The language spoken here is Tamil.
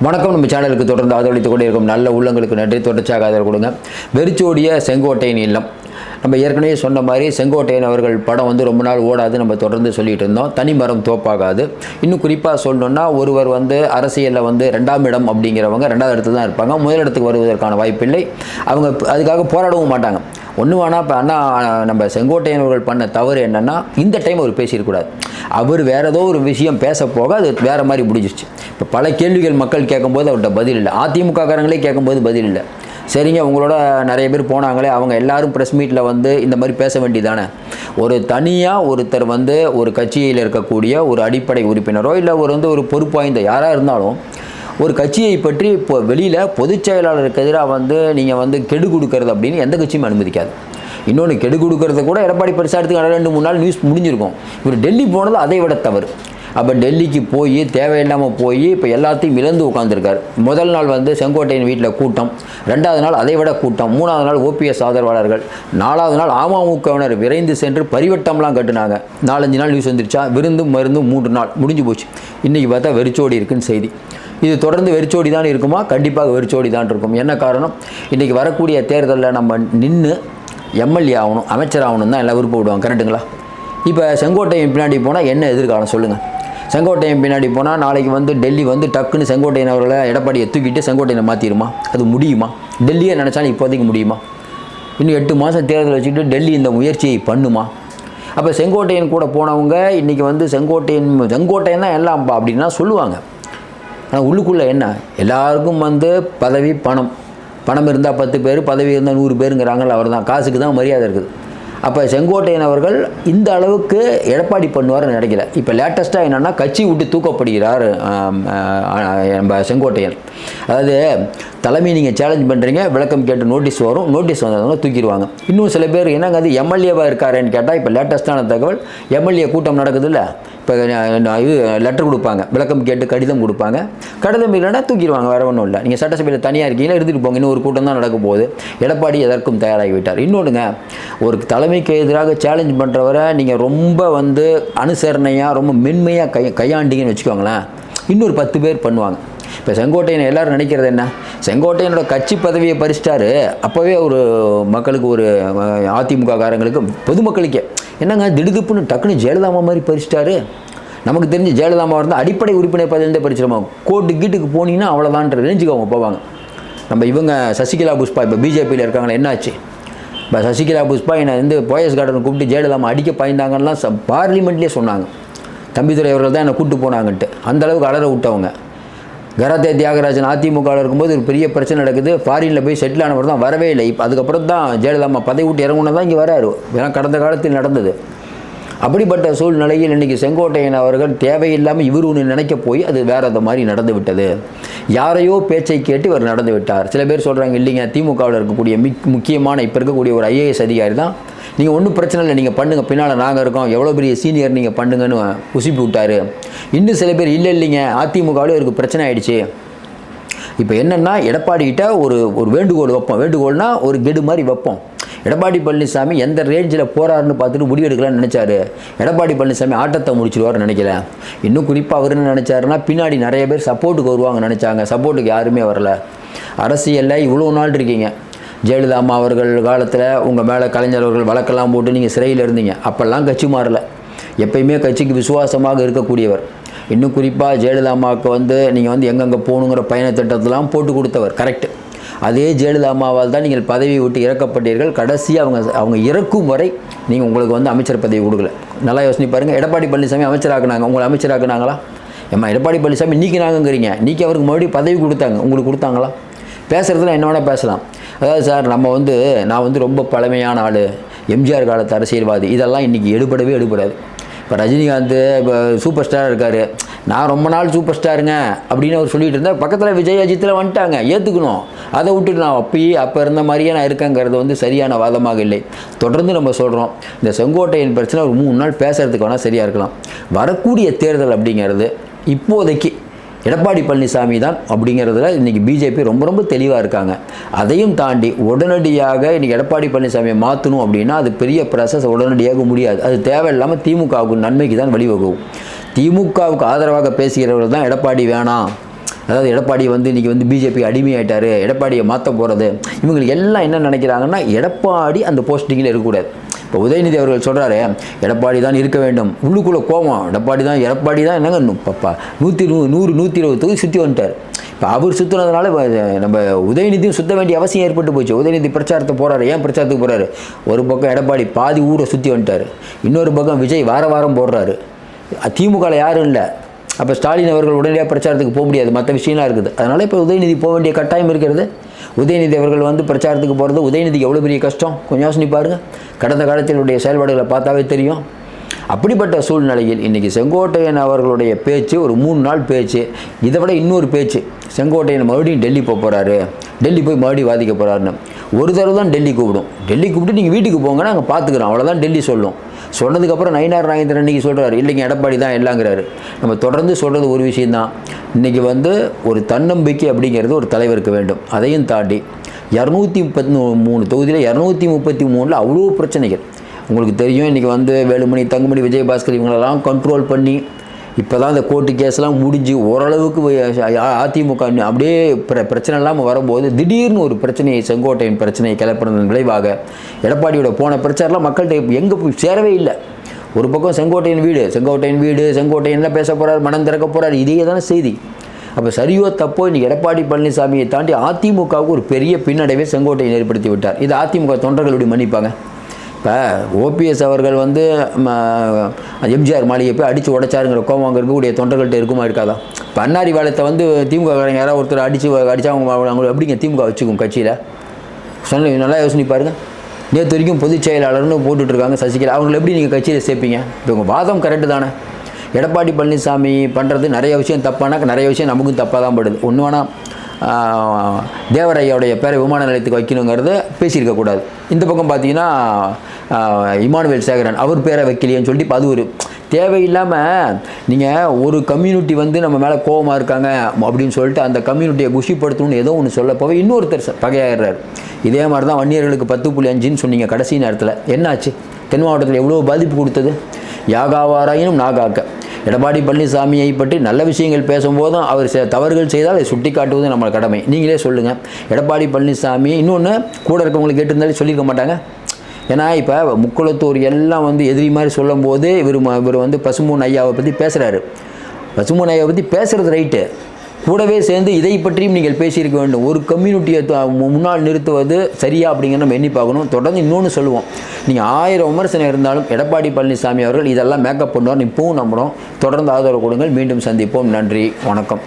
வணக்கம். நம்ம சேனலுக்கு தொடர்ந்து ஆதரவளித்துக் கொண்டே இருக்கும் நல்ல உள்ளங்களுக்கு நன்றி. தொடர்ச்சியாக ஆதரவு கொடுங்க. வெறிச்சோடிய செங்கோட்டையின் இல்லம். நம்ம ஏற்கனவே சொன்ன மாதிரி செங்கோட்டையன் அவர்கள் படம் வந்து ரொம்ப நாள் ஓடாது, நம்ம தொடர்ந்து சொல்லிட்டு இருந்தோம். தனிமரம் தோப்பாகாது. இன்னும் குறிப்பாக சொல்லணுன்னா, ஒருவர் வந்து அரசியலில் வந்து 2ஆம் இடம் அப்படிங்கிறவங்க 2வது இடத்துல தான் இருப்பாங்க. முதல் இடத்துக்கு வருவதற்கான வாய்ப்பில்லை. அவங்க அதுக்காக போராடவும் மாட்டாங்க. ஒன்று வேணா இப்போ அண்ணா நம்ம செங்கோட்டையன் அவர்கள் பண்ண தவறு என்னென்னா, இந்த டைம் அவர் பேசியிருக்கூடாது. அவர் வேறு ஏதோ ஒரு விஷயம் பேச போக அது வேறு மாதிரி முடிஞ்சிருச்சு. இப்போ பல கேள்விகள் மக்கள் கேட்கும்போது அவர்கிட்ட பதில் இல்லை. அதிமுககாரங்களே கேட்கும்போது பதில் இல்லை. சரிங்க, உங்களோட நிறைய பேர் போனாங்களே, அவங்க எல்லாரும் ப்ரெஸ் மீட்டில் வந்து இந்த மாதிரி பேச வேண்டியதானே. ஒரு தனியாக ஒருத்தர் வந்து ஒரு கட்சியில் இருக்கக்கூடிய ஒரு அடிப்படை உறுப்பினரோ இல்லை ஒரு பொறுப்பு வாய்ந்த யாராக இருந்தாலும் ஒரு கட்சியை பற்றி இப்போ வெளியில் பொதுச் செயலாளருக்கு எதிராக வந்து நீங்கள் வந்து கெடு கொடுக்கறது அப்படின்னு எந்த கட்சியும் அனுமதிக்காது. இன்னொன்று, கெடு கொடுக்கறத கூட எடப்பாடி பழனிசாமி 2-3 நாள் நியூஸ் முடிஞ்சிருக்கும். இவர் டெல்லி போனது அதை விட தவறு. அப்போ டெல்லிக்கு போய் தேவையில்லாமல் போய் இப்போ எல்லாத்தையும் இழந்து உட்காந்துருக்கார். முதல் நாள் வந்து செங்கோட்டையன் வீட்டில் கூட்டம், 2வது நாள் அதை விட கூட்டம், 3வது நாள் ஓபிஎஸ் ஆதரவாளர்கள், 4வது நாள் அமமுகவினர் விரைந்து சென்று பரிவட்டம்லாம் கட்டுனாங்க. 4-5 நாள் நியூஸ் வந்துருச்சா, விருந்து மருந்து 3 நாள் முடிஞ்சு போச்சு. இன்றைக்கி பார்த்தா வெறிச்சோடி இருக்குன்னு செய்தி. இது தொடர்ந்து வெறிச்சோடி தான் இருக்குமா? கண்டிப்பாக வெறிச்சோடி தான் இருக்கும். என்ன காரணம்? இன்றைக்கி வரக்கூடிய தேர்தலில் நம்ம நின்று எம்எல்ஏ ஆகணும், அமைச்சர் ஆகணும் தான் எல்லாம் விருப்பப்படுவாங்க. கரெக்டுங்களா? இப்போ செங்கோட்டையன் பின்னாடி போனால் என்ன எதிர்காலம் சொல்லுங்கள். செங்கோட்டையன் பின்னாடி போனால் நாளைக்கு வந்து டெல்லி வந்து டக்குன்னு செங்கோட்டையன் அவர்களை எடப்பாடியை தூக்கிட்டு செங்கோட்டையனை மாற்றிடுமா? அது முடியுமா? டெல்லியை நினச்சாலும் இப்போதைக்கு முடியுமா? இன்னும் 8 மாதம் தேர்தல் வச்சுக்கிட்டு டெல்லி இந்த முயற்சியை பண்ணுமா? அப்போ செங்கோட்டையன் கூட போனவங்க இன்றைக்கி வந்து செங்கோட்டையன் தான் எல்லாம் அப்படின்னா சொல்லுவாங்க. ஆனால் உள்ளுக்குள்ளே என்ன, எல்லாருக்கும் வந்து பதவி பணம் இருந்தால் 10 பேர், பதவி இருந்தால் 100 பேருங்கிறாங்கள. அவர் தான் காசுக்கு தான் மரியாதை இருக்குது. அப்போ செங்கோட்டையன் அவர்கள் இந்த அளவுக்கு எடப்பாடி பண்ணுவார்னு நினைக்கல. இப்போ லேட்டஸ்ட்டாக என்னென்னா, கட்சி விட்டு தூக்கப்படுகிறார் நம்ம செங்கோட்டையன். அதாவது தலைமை நீங்கள் சேலஞ்ச் பண்ணுறீங்க, விளக்கம் கேட்டு நோட்டீஸ் வரும், நோட்டீஸ் வந்தவங்க தூக்கிடுவாங்க. இன்னும் சில பேர் என்னங்க அது எம்எல்ஏவாக இருக்காருன்னு கேட்டால், இப்போ லேட்டஸ்ட்டான தகவல், எம்எல்ஏ கூட்டம் நடக்குது இல்லை, இப்போ இது லெட்டர் கொடுப்பாங்க, விளக்கம் கேட்டு கடிதம் கொடுப்பாங்க. கடிதம் இல்லைன்னா தூக்கிடுவாங்க, வேறு ஒன்றும் இல்லை. நீங்கள் சட்டசபையில் தனியாக இருக்கீங்களா, எடுத்துகிட்டு போங்க, இன்னும் ஒரு கூட்டம் தான் நடக்க போகுது. எடப்பாடி எதற்கும் தயாராகிவிட்டார். இன்னொன்றுங்க, ஒரு தலைமைக்கு எதிராக சேலஞ்ச் பண்ணுறவரை நீங்கள் ரொம்ப வந்து அனுசரணையாக ரொம்ப மென்மையாக கையாண்டிங்கன்னு வச்சுக்கோங்களேன், இன்னொரு 10 பேர் பண்ணுவாங்க. இப்போ செங்கோட்டையன் எல்லோரும் நினைக்கிறது என்ன, செங்கோட்டையனோட கட்சி பதவியை பறிச்சிட்டாரு. அப்போவே ஒரு மக்களுக்கு, ஒரு அதிமுக காரங்களுக்கு, பொதுமக்களுக்கே என்னங்க திடுதுப்புன்னு டக்குன்னு ஜெயலலிதா மாதிரி பறிச்சிட்டாரு. நமக்கு தெரிஞ்சு ஜெயலலிதா இருந்தால் அடிப்படை உறுப்பினர் பதவியிலே பறிச்சிருமா, கீட்டுக்கு போனீங்கன்னா அவ்வளோதான்ற ரேஞ்சுக்கு அவங்க போவாங்க. நம்ம இவங்க சசிகலா புஷ்பா இப்போ பிஜேபியில் இருக்காங்களே, என்னாச்சு? இப்போ சசிகலா புஷ்பா என்னை வந்து போயஸ் கார்டன் கூப்பிட்டு ஜெயலலிதா அடிக்க பாய்ந்தாங்கலாம் பார்லிமெண்ட்லேயே சொன்னாங்க. தம்பிதுரை அவர்கள் தான் என்னை கூப்பிட்டு போனாங்கன்ட்டு. அந்தளவுக்கு அலற விட்டவங்க. கராத்தே தியாகராஜன் அதிமுகவில் இருக்கும்போது ஒரு பெரிய பிரச்சனை நடக்குது, ஃபாரினில் போய் செட்டில் ஆனவர் தான் வரவே இல்லை. இப்போ அதுக்கப்புறம் தான் ஜெயலலிதா பதவி விட்டு இறங்குனது தான் இங்கே வராரு. ஏன்னா கடந்த காலத்தில் நடந்தது. அப்படிப்பட்ட சூழ்நிலையில் இன்றைக்கி செங்கோட்டையன் அவர்கள் தேவையில்லாமல் இவர் ஒன்று நினைக்க போய் அது வேறு மாதிரி நடந்து விட்டது. யாரையோ பேச்சை கேட்டு இவர் நடந்து விட்டார். சில பேர் சொல்கிறாங்க, இல்லைங்க திமுகவில் இருக்கக்கூடிய முக்கியமான இப்போ இருக்கக்கூடிய ஒரு IAS அதிகாரி தான், நீங்கள் ஒன்றும் பிரச்சனை இல்லை, நீங்கள் பண்ணுங்கள், பின்னால் நாங்கள் இருக்கோம், எவ்வளோ பெரிய சீனியர் நீங்கள் பண்ணுங்கன்னு உசுப்பி விட்டார். இன்னும் சில பேர் இல்லைங்க அதிமுகவிலே இவருக்கு பிரச்சனை ஆகிடுச்சு. இப்போ என்னென்னா, எடப்பாடிக்கிட்ட ஒரு வேண்டுகோள் வைப்போம். வேண்டுகோள்னா ஒரு கெடு மாதிரி வைப்போம். எடப்பாடி பழனிசாமி எந்த ரேஞ்சில் போகிறாருன்னு பார்த்துட்டு முடிவெடுக்கலாம்னு நினச்சாரு. எடப்பாடி பழனிசாமி ஆட்டத்தை முடிச்சிடுவார்னு நினைக்கல. இன்னும் குறிப்பாக அவர் என்ன நினச்சாருன்னா, பின்னாடி நிறைய பேர் சப்போர்ட்டுக்கு வருவாங்கன்னு நினச்சாங்க. சப்போர்ட்டுக்கு யாருமே வரல. அரசியலில் இவ்வளோ நாள் இருக்கீங்க. ஜெயலலிதா அம்மா அவர்கள் காலத்தில் உங்கள் மேலே கலைஞர் அவர்கள் வழக்கெல்லாம் போட்டு நீங்கள் சிறையில் இருந்தீங்க. அப்போல்லாம் கட்சி மாறலை. எப்பயுமே கட்சிக்கு விசுவாசமாக இருக்கக்கூடியவர். இன்னும் குறிப்பாக ஜெயலலிதா அம்மாவுக்கு வந்து நீங்கள் வந்து எங்கெங்கே போகணுங்கிற பயண திட்டத்தெல்லாம் போட்டு கொடுத்தவர். கரெக்டு. அதே ஜெயலலிதா அம்மாவால் தான் நீங்கள் பதவி விட்டு இறக்கப்பட்டீர்கள். கடைசியாக அவங்க இறக்கும் வரை நீங்கள் உங்களுக்கு வந்து அமைச்சர் பதவி கொடுக்கல. நல்லா யோசனை பாருங்கள். எடப்பாடி பழனிசாமி அமைச்சராக்குனாங்க, உங்களை அமைச்சராக்குனாங்களா? ஏம்மா எடப்பாடி பழனிசாமி நீக்கினாங்கங்கிறீங்க, நீக்கி அவருக்கு மறுபடியும் பதவி கொடுத்தாங்க, உங்களுக்கு கொடுத்தாங்களா? பேசுகிறதுல என்ன வேணால் பேசலாம். அதாவது சார், நான் வந்து ரொம்ப பழமையான ஆள், எம்ஜிஆர் காலத்து அரசியல்வாதி, இதெல்லாம் இன்றைக்கி எடுபடாது. இப்போ ரஜினிகாந்த் இப்போ சூப்பர் ஸ்டாராக இருக்கார், நான் ரொம்ப நாள் சூப்பர் ஸ்டாருங்க அப்படின்னு அவர் சொல்லிட்டு இருந்தால், பக்கத்தில் விஜய் அஜித்தில் வந்துட்டாங்க, ஏற்றுக்கணும். அதை விட்டுட்டு நான் அப்போ இருந்த மாதிரியே நான் இருக்கேங்கிறது வந்து சரியான வாதமாக இல்லை. தொடர்ந்து நம்ம சொல்கிறோம், இந்த செங்கோட்டையன் பிரச்சனை ஒரு 3 நாள் பேசுகிறதுக்கு வேணால் சரியாக இருக்கலாம். வரக்கூடிய தேர்தல் அப்படிங்கிறது இப்போதைக்கு எடப்பாடி பழனிசாமி தான் அப்படிங்கிறதுல இன்றைக்கி பிஜேபி ரொம்ப தெளிவாக இருக்காங்க. அதையும் தாண்டி உடனடியாக இன்றைக்கி எடப்பாடி பழனிசாமியை மாற்றணும் அப்படின்னா அது பெரிய ப்ராசஸ், உடனடியாக முடியாது. அது தேவையில்லாமல் திமுகவுக்கு நன்மைக்கு தான் வழிவகுக்கும். திமுகவுக்கு ஆதரவாக பேசுகிறவர்கள் தான் எடப்பாடி வேணாம் அதாவது எடப்பாடி வந்து இன்றைக்கி வந்து பிஜேபி அடிமையாயிட்டார், எடப்பாடியை மாற்ற போகிறது, இவங்களுக்கு எல்லாம் என்ன நினைக்கிறாங்கன்னா எடப்பாடி அந்த போஸ்டிங்கில் இருக்கக்கூடாது. இப்போ உதயநிதி அவர்கள் சொல்கிறாரு எடப்பாடி தான் இருக்க வேண்டும், உள்ளுக்குள்ளே கோவம், எடப்பாடி தான் என்னங்க பாப்பா 120 தொகுதி சுற்றி வந்துட்டார். இப்போ அவர் சுற்றுனதுனால நம்ம உதயநிதியும் சுற்ற வேண்டிய அவசியம் ஏற்பட்டு போச்சு. உதயநிதி பிரச்சாரத்தை போகிறாரு. ஏன் பிரச்சாரத்துக்கு போகிறாரு? ஒரு பக்கம் எடப்பாடி பாதி ஊரை சுற்றி வந்துட்டார், இன்னொரு பக்கம் விஜய் வாரம் போடுறாரு, திமுகவில் யாரும் இல்லை. அப்போ ஸ்டாலின் அவர்கள் உடனடியாக பிரச்சாரத்துக்கு போக முடியாது, மற்ற விஷயம்லாம் இருக்குது. அதனால் இப்போ உதயநிதி போக வேண்டிய கட்டாயம் இருக்கிறது. உதயநிதி அவர்கள் வந்து பிரச்சாரத்துக்கு போகிறது உதயநிதிக்கு எவ்வளோ பெரிய கஷ்டம் கொஞ்சம் யோசனை பாருங்கள். கடந்த காலத்தினுடைய செயல்பாடுகளை பார்த்தாவே தெரியும். அப்படிப்பட்ட சூழ்நிலையில் இன்றைக்கி செங்கோட்டையன் அவர்களுடைய பேச்சு ஒரு 3 நாள் பேச்சு, இதை விட இன்னொரு பேச்சு, செங்கோட்டையன் மறுபடியும் டெல்லி போக போகிறாரு, டெல்லி போய் மறுபடியும் வாதிக்க போகிறாருன்னு. ஒரு தடவை தான் டெல்லி கூப்பிட்டு நீங்கள் வீட்டுக்கு போங்க, நாங்கள் பார்த்துக்குறோம், அவ்வளோதான் டெல்லி சொல்லும். சொன்னதுக்கப்புறம் நயினார் நாகேந்திரன் இன்றைக்கி சொல்கிறாரு இல்லைங்க எடப்பாடி தான் எல்லாங்கிறாரு. நம்ம தொடர்ந்து சொல்கிறது ஒரு விஷயந்தான், இன்றைக்கி வந்து ஒரு தன்னம்பிக்கை அப்படிங்கிறது ஒரு தலைவருக்கு வேண்டும். அதையும் தாண்டி 233 தொகுதியில் 233 அவ்வளோ பிரச்சனைகள் உங்களுக்கு தெரியும். இன்றைக்கி வந்து வேலுமணி, தங்கமணி, விஜயபாஸ்கர் இவங்களெல்லாம் கண்ட்ரோல் பண்ணி இப்போ தான் இந்த கோர்ட்டு கேஸ்லாம் முடிஞ்சு ஓரளவுக்கு அதிமுக அப்படியே பிரச்சனை இல்லாமல் வரும்போது திடீர்னு ஒரு பிரச்சனையை, செங்கோட்டையின் பிரச்சனையை கிளப்பினதன் விளைவாக எடப்பாடியோட போன பிரச்சாரம்லாம் மக்கள்கிட்ட எங்கே போய் சேரவே இல்லை. ஒரு பக்கம் செங்கோட்டையின் வீடு, செங்கோட்டையன் என்ன பேச போகிறார், மனம் திறக்க போகிறார், இதே தானே செய்தி. அப்போ சரியோ தப்போ இன்றைக்கி எடப்பாடி பழனிசாமியை தாண்டி அதிமுகவுக்கு ஒரு பெரிய பின்னடைவை செங்கோட்டையன் ஏற்படுத்தி விட்டார். இது அதிமுக தொண்டர்கள் இப்படி மன்னிப்பாங்க? இப்போ ஓபிஎஸ் அவர்கள் வந்து எம்ஜிஆர் மாளிகை போய் அடித்து உடைச்சாருங்கிற கோவம் அங்கே இருக்கக்கூடிய தொண்டர்கள்ட்ட இருக்குமா இருக்காதா? இப்போ அன்னாரி வேலத்தை வந்து திமுக யாராவது ஒருத்தர் அடித்தா அவங்க எப்படிங்க திமுக வச்சுக்கும் கட்சியில்? நல்லா யோசனை பாருங்கள். நேற்று வரைக்கும் பொதுச் செயலாளர்னு போட்டுட்ருக்காங்க சசிகலா, அவங்களை எப்படி நீங்கள் கட்சியில் சேர்ப்பீங்க? இப்போ உங்கள் வாதம் கரெக்டு தானே. எடப்பாடி பழனிசாமி பண்ணுறது நிறைய விஷயம் தப்பானாக்க நிறைய விஷயம் நமக்கும் தப்பாக தான் படுது. ஒன்று வேணால் தேவரையோடைய பேரை விமான நிலையத்துக்கு வைக்கணுங்கிறத பேசியிருக்கக்கூடாது. இந்த பக்கம் பார்த்தீங்கன்னா இமானுவேல் சேகரன் அவர் பேரை வைக்கலையேன்னு சொல்லிட்டு இப்போ அது ஒரு தேவையில்லாமல் நீங்கள் ஒரு கம்யூனிட்டி வந்து நம்ம மேலே கோபமாக இருக்காங்க அப்படின்னு சொல்லிட்டு அந்த கம்யூனிட்டியை குஷிப்படுத்தணும்னு ஏதோ ஒன்று சொல்ல போக இன்னொருத்தர் பகையாகிறார். இதே மாதிரி தான் வன்னியர்களுக்கு 10.5ன்னு சொன்னீங்க கடைசி நேரத்தில். என்னாச்சு? தென் மாவட்டத்தில் எவ்வளோ பாதிப்பு கொடுத்தது? யாகாவாராயினும் நாகாக்க. எடப்பாடி பழனிசாமியை பற்றி நல்ல விஷயங்கள் பேசும்போதும் அவர் தவறுகள் செய்தால் அதை சுட்டி காட்டுவது நம்ம கடமை. நீங்களே சொல்லுங்கள். எடப்பாடி பழனிசாமி இன்னொன்று கூட இருக்கவங்களுக்கு கேட்டிருந்தாலே சொல்லியிருக்க மாட்டாங்க. ஏன்னா இப்போ முக்குளத்தூர் எல்லாம் வந்து எதிரி மாதிரி சொல்லும் போது இவர் வந்து பசும்பொன் ஐயாவை பற்றி பேசுகிறாரு. பசும்பொன் ஐயாவை பற்றி பேசுகிறது ரைட்டு, கூடவே சேர்ந்து இதை பற்றியும் நீங்கள் பேசியிருக்க வேண்டும். ஒரு கம்யூனிட்டியை முன்னால் நிறுத்துவது சரியா அப்படிங்கிற நம்ம எண்ணி பார்க்கணும். தொடர்ந்து இன்னொன்று சொல்லுவோம், நீங்கள் 1000 விமர்சனம் இருந்தாலும் எடப்பாடி பழனிசாமி அவர்கள் இதெல்லாம் மேக்கப் பண்ணுவார், இப்பவும் நம்புகிறோம். தொடர்ந்து ஆதரவு கொடுங்கள். மீண்டும் சந்திப்போம். நன்றி, வணக்கம்.